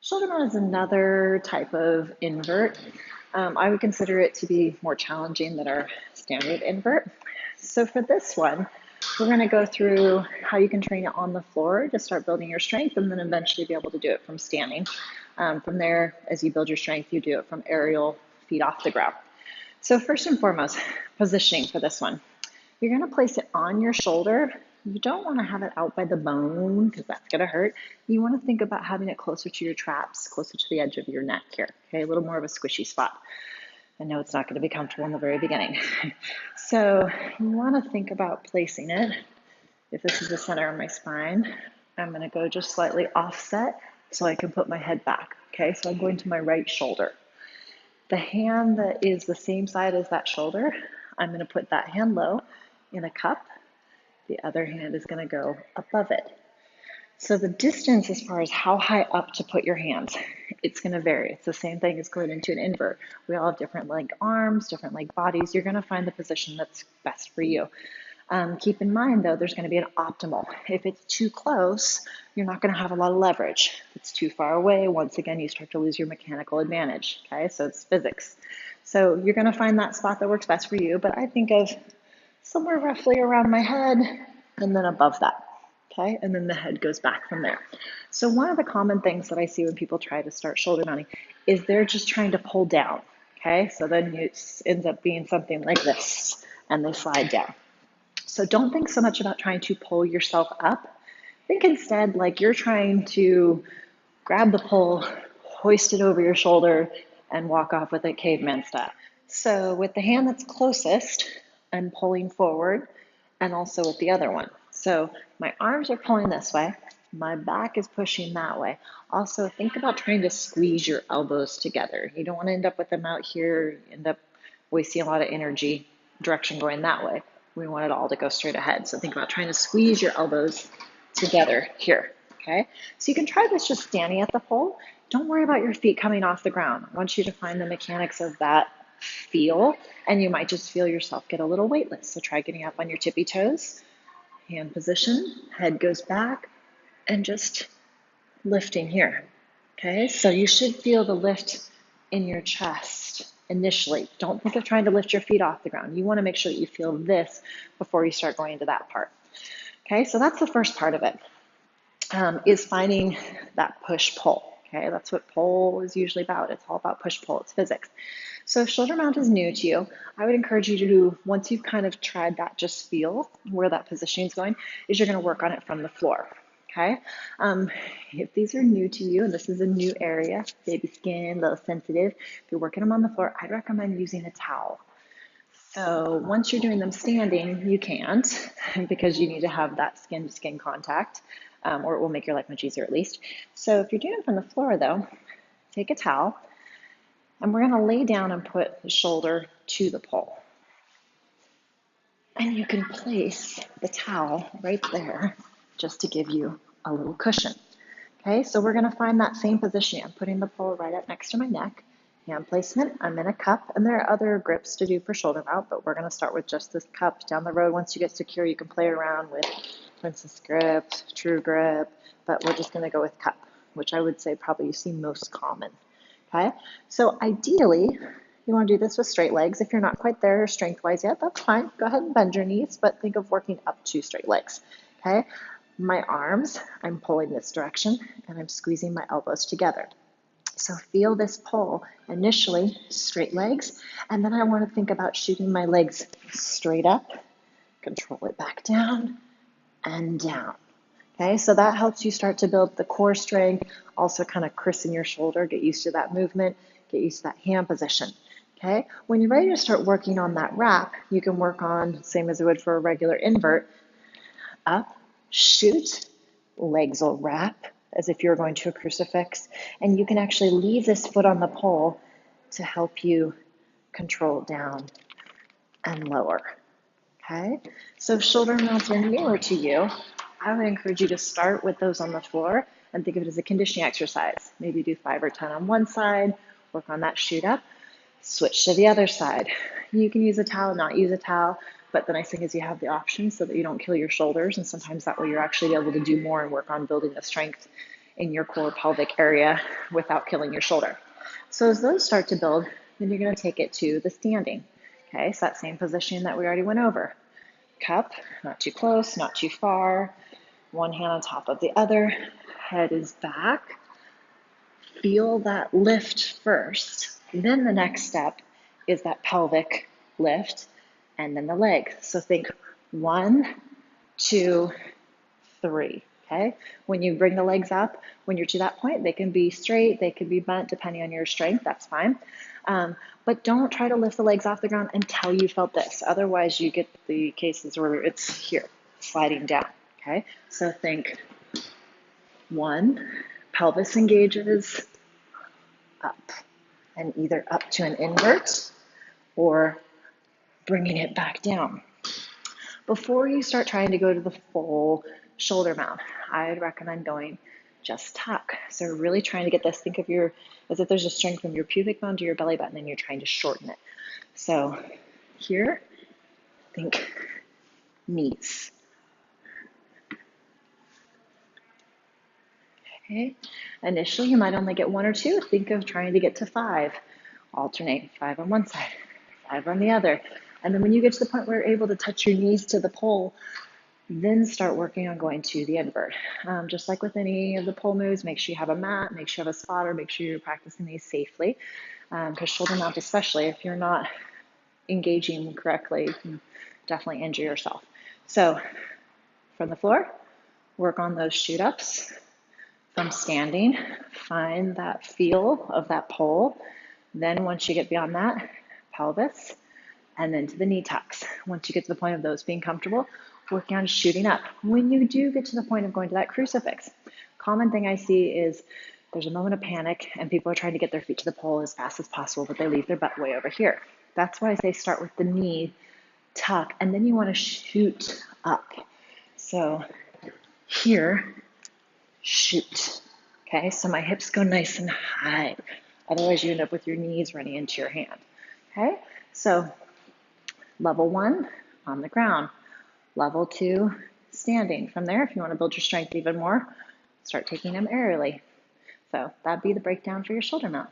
Shoulder mount is another type of invert. I would consider it to be more challenging than our standard invert. So for this one, we're going to go through how you can train it on the floor to start building your strength and then eventually be able to do it from standing. From there, as you build your strength, you do it from aerial, feet off the ground. So first and foremost, positioning for this one. You're going to place it on your shoulder. You don't want to have it out by the bone because that's going to hurt. You want to think about having it closer to your traps, closer to the edge of your neck here. Okay, a little more of a squishy spot. I know it's not going to be comfortable in the very beginning. So you want to think about placing it. If this is the center of my spine, I'm going to go just slightly offset so I can put my head back. Okay, so I'm going to my right shoulder. The hand that is the same side as that shoulder, I'm going to put that hand low in a cup. The other hand is going to go above it. So the distance as far as how high up to put your hands, it's going to vary. It's the same thing as going into an invert. We all have different leg arms, different leg bodies. You're going to find the position that's best for you. Keep in mind, though, there's going to be an optimal. If it's too close, you're not going to have a lot of leverage. If it's too far away, once again, you start to lose your mechanical advantage. Okay, so it's physics. So you're going to find that spot that works best for you, but I think of somewhere roughly around my head and then above that. Okay, and then the head goes back from there. So one of the common things that I see when people try to start shoulder mounting is they're just trying to pull down. Okay, so then it ends up being something like this, and they slide down. So don't think so much about trying to pull yourself up. Think instead like you're trying to grab the pole, hoist it over your shoulder, and walk off with it caveman style. So with the hand that's closest, I'm pulling forward, and also with the other one. So my arms are pulling this way, my back is pushing that way. Also, think about trying to squeeze your elbows together. You don't want to end up with them out here, end up wasting a lot of energy, direction going that way. We want it all to go straight ahead. So think about trying to squeeze your elbows together here. Okay, so you can try this just standing at the pole. Don't worry about your feet coming off the ground. I want you to find the mechanics of that feel, and you might just feel yourself get a little weightless. So try getting up on your tippy toes, hand position, head goes back, and just lifting here. Okay, so you should feel the lift in your chest initially. Don't think of trying to lift your feet off the ground. You want to make sure that you feel this before you start going into that part. Okay, so that's the first part of it. Is finding that push-pull. Okay, that's what pull is usually about. It's all about push-pull. It's physics. So if shoulder mount is new to you, I would encourage you to do, once you've kind of tried that, just feel where that positioning is going, is you're going to work on it from the floor. Okay, if these are new to you and this is a new area, baby skin, a little sensitive, if you're working them on the floor, I'd recommend using a towel. So once you're doing them standing, you can't because you need to have that skin to skin contact, or it will make your life much easier at least. So if you're doing it from the floor though, take a towel and we're going to lay down and put the shoulder to the pole. And you can place the towel right there just to give you a little cushion. Okay, so we're going to find that same position. I'm putting the pole right up next to my neck. Hand placement, I'm in a cup, and there are other grips to do for shoulder mount, but we're going to start with just this cup. Down the road, once you get secure, you can play around with Princess Grip, True Grip, but we're just going to go with cup, which I would say probably you see most common. Okay, so ideally, you want to do this with straight legs. If you're not quite there strength-wise yet, that's fine. Go ahead and bend your knees, but think of working up to straight legs. Okay, my arms, I'm pulling this direction, and I'm squeezing my elbows together. So feel this pull, initially straight legs, and then I want to think about shooting my legs straight up, control it back down, and down. Okay, so that helps you start to build the core strength, also kind of christen your shoulder, get used to that movement, get used to that hand position. Okay, when you're ready to start working on that wrap, you can work on, same as you would for a regular invert, up, shoot, legs will wrap, as if you're going to a crucifix, and you can actually leave this foot on the pole to help you control down and lower. Okay, so shoulder mounts are newer to you. I would encourage you to start with those on the floor and think of it as a conditioning exercise. Maybe do 5 or 10 on one side, work on that shoot up, switch to the other side. You can use a towel, not use a towel, but the nice thing is you have the option so that you don't kill your shoulders, and sometimes that way you're actually able to do more and work on building the strength in your core pelvic area without killing your shoulder. So as those start to build, then you're going to take it to the standing. Okay, so that same position that we already went over. Cup, not too close, not too far. One hand on top of the other. Head is back. Feel that lift first. Then the next step is that pelvic lift and then the leg. So think 1, 2, 3. Okay. When you bring the legs up, when you're to that point, they can be straight, they can be bent depending on your strength. That's fine. But don't try to lift the legs off the ground until you felt this. Otherwise, you get the cases where it's here, sliding down. Okay. So think 1, pelvis engages up, and either up to an invert or bringing it back down. Before you start trying to go to the full shoulder mount, I'd recommend going just tuck. So really trying to get this, think of as if there's a string from your pubic bone to your belly button and you're trying to shorten it. So here, think knees. Okay. Initially, you might only get 1 or 2. Think of trying to get to 5. Alternate 5 on one side, 5 on the other. And then when you get to the point where you're able to touch your knees to the pole, then start working on going to the invert. Just like with any of the pole moves, make sure you have a mat, make sure you have a spotter, make sure you're practicing these safely. Because shoulder mount especially, if you're not engaging correctly, you can definitely injure yourself. So from the floor, work on those shoot-ups. From standing, find that feel of that pole. Then once you get beyond that, pelvis, and then to the knee tucks. Once you get to the point of those being comfortable, working on shooting up. When you do get to the point of going to that crucifix, common thing I see is there's a moment of panic and people are trying to get their feet to the pole as fast as possible, but they leave their butt way over here. That's why I say start with the knee tuck, and then you want to shoot up. So here, shoot. Okay, so my hips go nice and high. Otherwise, you end up with your knees running into your hand. Okay, so level 1 on the ground, level 2 standing. From there, if you want to build your strength even more, start taking them aerially. So that'd be the breakdown for your shoulder mount.